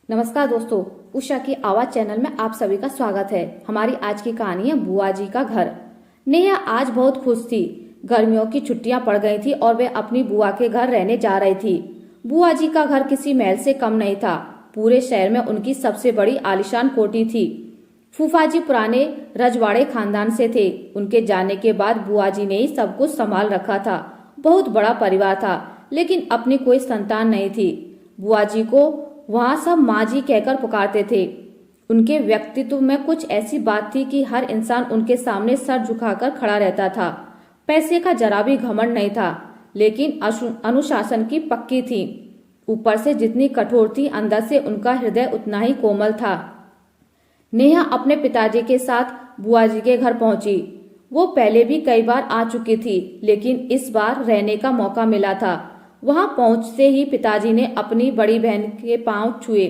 नमस्कार दोस्तों, उषा की आवाज चैनल में आप सभी का स्वागत है। हमारी आज की कहानी है बुआ जी का घर। नेहा आज बहुत खुश थी। गर्मियों की छुट्टियां पड़ गई थी और वे अपनी बुआ के घर रहने जा रही थी। बुआ जी का घर किसी महल से कम नहीं था। पूरे शहर में उनकी सबसे बड़ी आलीशान कोठी थी। फूफा जी पुराने रजवाड़े खानदान से थे। उनके जाने के बाद बुआ जी ने ही सब कुछ संभाल रखा था। बहुत बड़ा परिवार था, लेकिन अपनी कोई संतान नहीं थी। बुआ जी को वहां सब माँ जी कहकर पुकारते थे। उनके व्यक्तित्व में कुछ ऐसी बात थी कि हर इंसान उनके सामने सर झुकाकर खड़ा रहता था। पैसे का जरा भी घमंड नहीं था, लेकिन अनुशासन की पक्की थी। ऊपर से जितनी कठोर थी, अंदर से उनका हृदय उतना ही कोमल था। नेहा अपने पिताजी के साथ बुआ जी के घर पहुंची। वो पहले भी कई बार आ चुकी थी, लेकिन इस बार रहने का मौका मिला था। वहां पहुंचते ही पिताजी ने अपनी बड़ी बहन के पांव छुए,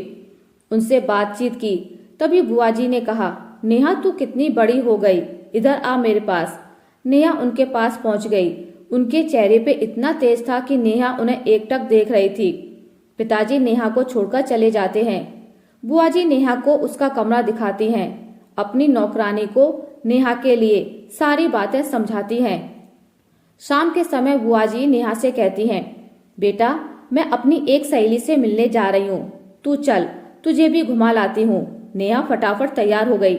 उनसे बातचीत की। तभी बुआ जी ने कहा, नेहा तू कितनी बड़ी हो गई, इधर आ मेरे पास। नेहा उनके पास पहुंच गई। उनके चेहरे पे इतना तेज था कि नेहा उन्हें एकटक देख रही थी। पिताजी नेहा को छोड़कर चले जाते हैं। बुआ जी नेहा को उसका कमरा दिखाती हैं। अपनी नौकरानी को नेहा के लिए सारी बातें समझाती हैं। शाम के समय बुआ जी नेहा से कहती हैं, बेटा मैं अपनी एक सहेली से मिलने जा रही हूँ, तू चल, तुझे भी घुमा लाती हूँ। नेहा फटाफट तैयार हो गई।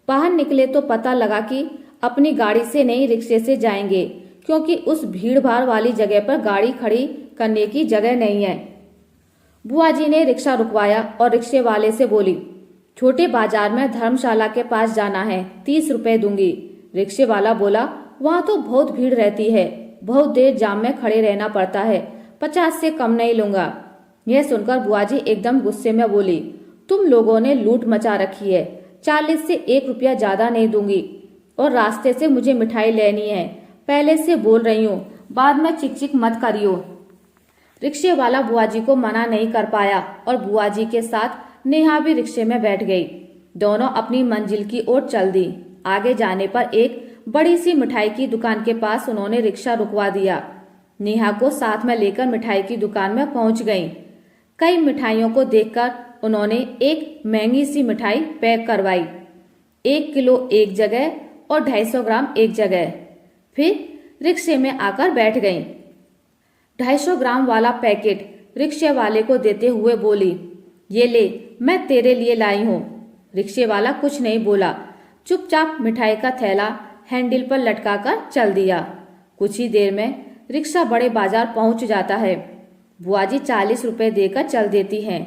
बाहर निकले तो पता लगा कि अपनी गाड़ी से नहीं, रिक्शे से जाएंगे, क्योंकि उस भीड़ भाड़ वाली जगह पर गाड़ी खड़ी करने की जगह नहीं है। बुआ जी ने रिक्शा रुकवाया और रिक्शे वाले से बोली, छोटे बाजार में धर्मशाला के पास जाना है, 30 रुपए दूंगी। रिक्शे वाला बोला, वहां तो बहुत भीड़ रहती है, बहुत देर जाम में खड़े रहना पड़ता है, 50 से कम नहीं लूंगा। यह सुनकर बुआ जी एकदम गुस्से में बोली, तुम लोगों ने लूट मचा रखी है, 40 से 1 रुपया ज्यादा नहीं दूंगी। और रास्ते से मुझे मिठाई लेनी है, पहले से बोल रही हूँ, बाद में चिक चिक मत करियो। रिक्शे वाला बुआ जी को मना नहीं कर पाया और बुआ जी के साथ नेहा भी रिक्शे में बैठ गई। दोनों अपनी मंजिल की ओर चल दी। आगे जाने पर एक बड़ी सी मिठाई की दुकान के पास उन्होंने रिक्शा रुकवा दिया। नेहा को साथ में लेकर मिठाई की दुकान में पहुंच गईं। कई मिठाइयों को देखकर उन्होंने एक महंगी सी मिठाई पैक करवाई, 1 किलो एक जगह और 250 ग्राम एक जगह। फिर रिक्शे में आकर बैठ गईं। 250 ग्राम वाला पैकेट रिक्शे वाले को देते हुए बोली, ये ले, मैं तेरे लिए लाई हूँ। रिक्शे वाला कुछ नहीं बोला, चुपचाप मिठाई का थैला हैंडल पर लटकाकर चल दिया। कुछ ही देर में रिक्शा बड़े बाजार पहुंच जाता है। बुआ जी 40 रुपए देकर चल देती हैं।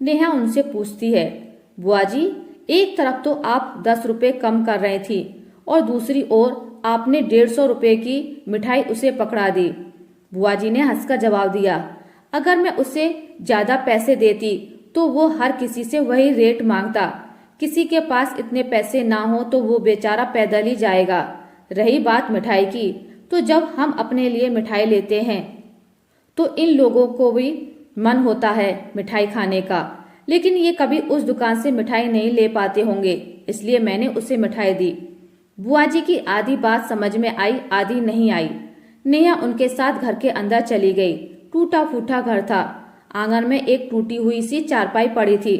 नेहा उनसे पूछती है, बुआ जी एक तरफ तो आप 10 रुपए कम कर रही थी और दूसरी ओर आपने 150 रुपए की मिठाई उसे पकड़ा दी। बुआ जी ने हंसकर जवाब दिया, अगर मैं उसे ज्यादा पैसे देती तो वो हर किसी से वही रेट मांगता। किसी के पास इतने पैसे ना हो तो वो बेचारा पैदल ही जाएगा। रही बात मिठाई की, तो जब हम अपने लिए मिठाई लेते हैं तो इन लोगों को भी मन होता है मिठाई खाने का, लेकिन ये कभी उस दुकान से मिठाई नहीं ले पाते होंगे, इसलिए मैंने उसे मिठाई दी। बुआ जी की आधी बात समझ में आई, आधी नहीं आई। नेहा उनके साथ घर के अंदर चली गई। टूटा फूटा घर था। आंगन में एक टूटी हुई सी चारपाई पड़ी थी।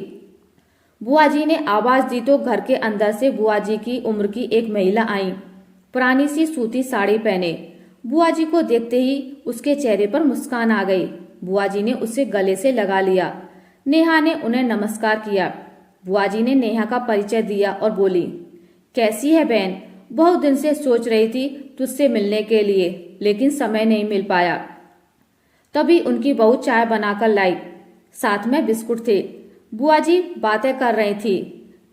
बुआ जी ने आवाज दी तो घर के अंदर से बुआ जी की उम्र की एक महिला आई, पुरानी सी सूती साड़ी पहने। बुआ जी को देखते ही उसके चेहरे पर मुस्कान आ गई। बुआ जी ने उसे गले से लगा लिया। नेहा ने उन्हें नमस्कार किया। बुआ जी ने नेहा का परिचय दिया और बोली, कैसी है बहन, बहुत दिन से सोच रही थी तुझसे मिलने के लिए, लेकिन समय नहीं मिल पाया। तभी उनकी बहू चाय बनाकर लाई, साथ में बिस्कुट थे। बुआ जी बातें कर रही थी,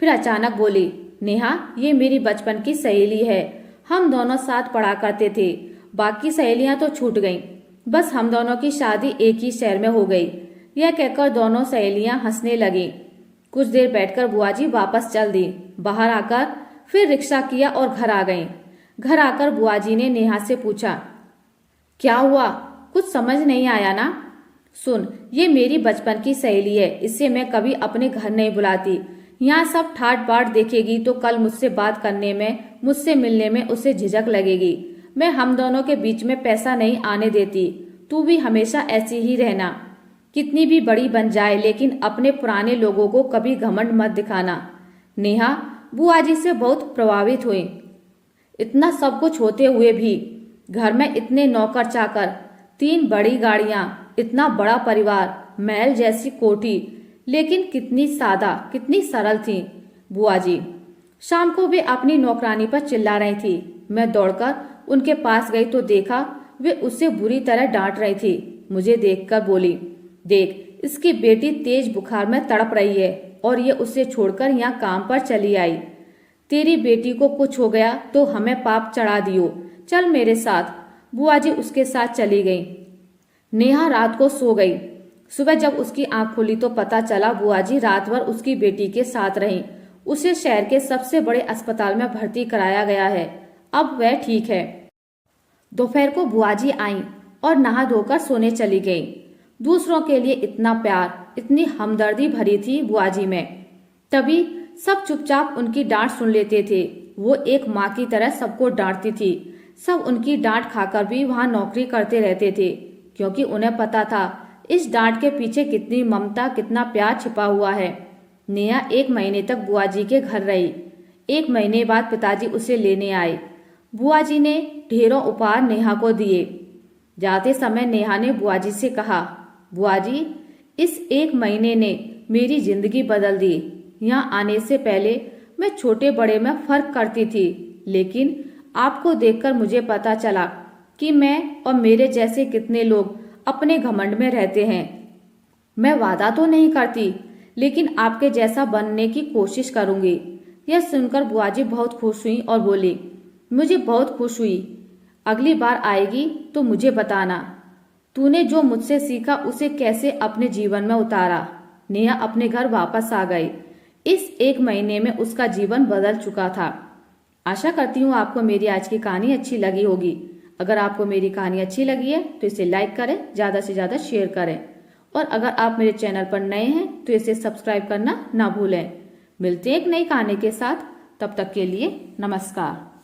फिर अचानक बोली, नेहा ये मेरी बचपन की सहेली है, हम दोनों साथ पढ़ा करते थे। बाकी सहेलियां तो छूट गईं, बस हम दोनों की शादी एक ही शहर में हो गई। यह कहकर दोनों सहेलियां हंसने लगीं। कुछ देर बैठकर बुआ जी वापस चल दी। बाहर आकर फिर रिक्शा किया और घर आ गईं। घर आकर बुआ जी ने नेहा से पूछा, क्या हुआ, कुछ समझ नहीं आया ना? सुन, ये मेरी बचपन की सहेली है, इसे मैं कभी अपने घर नहीं बुलाती। यहाँ सब ठाट बाट देखेगी तो कल मुझसे बात करने में, मुझसे मिलने में उसे झिझक लगेगी। मैं हम दोनों के बीच में पैसा नहीं आने देती, तू भी हमेशा ऐसी ही रहना। कितनी भी बड़ी बन जाए, लेकिन अपने पुराने लोगों को कभी घमंड मत दिखाना। नेहा बुआ जी से बहुत प्रभावित हुई। इतना सब कुछ होते हुए भी घर में इतने नौकर चाकर, 3 बड़ी गाड़ियां, इतना बड़ा परिवार, महल जैसी कोठी, लेकिन कितनी सादा, कितनी सरल थी बुआ जी। शाम को वे अपनी नौकरानी पर चिल्ला रही थी। मैं दौड़कर उनके पास गई तो देखा वे उससे बुरी तरह डांट रही थी। मुझे देखकर बोली, देख, इसकी बेटी तेज बुखार में तड़प रही है और ये उसे छोड़कर यहाँ काम पर चली आई। तेरी बेटी को कुछ हो गया तो हमें पाप चढ़ा दियो, चल मेरे साथ। बुआ जी उसके साथ चली गई। नेहा रात को सो गई। सुबह जब उसकी आंख खुली तो पता चला बुआ जी रात भर उसकी बेटी के साथ रहीं। उसे शहर के सबसे बड़े अस्पताल में भर्ती कराया गया है। अब वह ठीक है। दोपहर को बुआ जी आईं और नहा धोकर सोने चली गईं। दूसरों के लिए इतना प्यार, इतनी हमदर्दी भरी थी बुआ जी में। तभी सब चुपचाप उनकी डांट सुन लेते थे। वो एक माँ की तरह सबको डांटती थी। सब उनकी डांट खाकर भी वहां नौकरी करते रहते थे, क्योंकि उन्हें पता था इस डांट के पीछे कितनी ममता, कितना प्यार छिपा हुआ है। नेहा 1 महीने तक बुआ जी के घर रही। 1 महीने बाद पिताजी उसे लेने आए। बुआ जी ने ढेरों उपहार नेहा को दिए। जाते समय नेहा ने बुआ जी से कहा, बुआ जी, इस 1 महीने ने मेरी जिंदगी बदल दी। यहाँ आने से पहले मैं छोटे बड़े में फर्क करती थी, लेकिन आपको देखकर मुझे पता चला कि मैं और मेरे जैसे कितने लोग अपने घमंड में रहते हैं। मैं वादा तो नहीं करती, लेकिन आपके जैसा बनने की कोशिश करूंगी। यह सुनकर बुआ जी बहुत खुश हुई और बोली, मुझे बहुत खुश हुई। अगली बार आएगी तो मुझे बताना तूने जो मुझसे सीखा उसे कैसे अपने जीवन में उतारा। नेहा अपने घर वापस आ गई। इस 1 महीने में उसका जीवन बदल चुका था। आशा करती हूँ आपको मेरी आज की कहानी अच्छी लगी होगी। अगर आपको मेरी कहानी अच्छी लगी है तो इसे लाइक करें, ज़्यादा से ज़्यादा शेयर करें, और अगर आप मेरे चैनल पर नए हैं तो इसे सब्सक्राइब करना ना भूलें। मिलते हैं एक नई कहानी के साथ, तब तक के लिए नमस्कार।